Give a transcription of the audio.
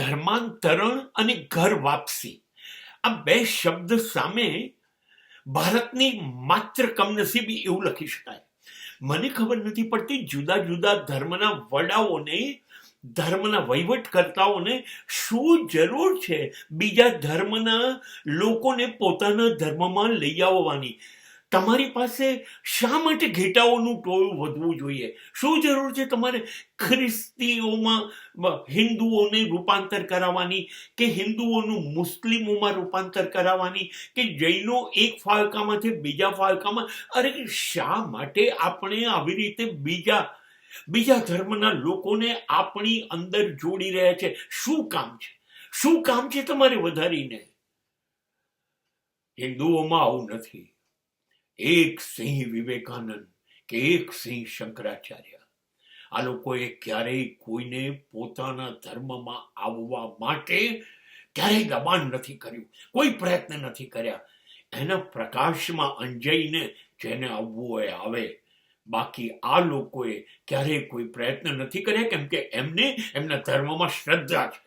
ધર્માંતરણ અને ઘર વાપસી, આ બે શબ્દ સામે ભારતની માત્ર કમનસીબી એવું લખી શકાય. મને ખબર નથી પડતી જુદા જુદા ધર્મના વડાઓને, ધર્મના વહીવટકર્તાઓને શું જરૂર છે બીજા ધર્મના લોકોને પોતાના ધર્મમાં લઈ આવવાની. તમારી પાસે શા માટે ઘેટાઓનું ટોળું વધવું જોઈએ? શું જરૂર છે તમારે ખ્રિસ્તીઓમાં હિન્દુઓને રૂપાંતર કરાવવાની, કે હિન્દુઓનું મુસ્લિમોમાં રૂપાંતર કરાવવાની, કે જૈનો એક ફાળકામાંથી બીજા ફાળકામાં? અરે શા માટે આપણે આવી રીતે બીજા ધર્મના લોકોને આપણી અંદર જોડી રહ્યા છે? શું કામ છે? શું કામ છે તમારે વધારીને? હિન્દુઓમાં આવું નથી. એક સિંહ વિવેકાનંદ કે એક સિંહ શંકરાચાર્ય, આ લોકોએ ક્યારેય કોઈને પોતાના ધર્મમાં આવવા માટે ક્યારેય દબાણ નથી કર્યું, કોઈ પ્રયત્ન નથી કર્યા. એના પ્રકાશમાં અંજાઈને જેને આવવું હોય આવે. બાકી આ લોકોએ ક્યારેય કોઈ પ્રયત્ન નથી કર્યા, કેમ કે એમને એમના ધર્મમાં શ્રદ્ધા છે.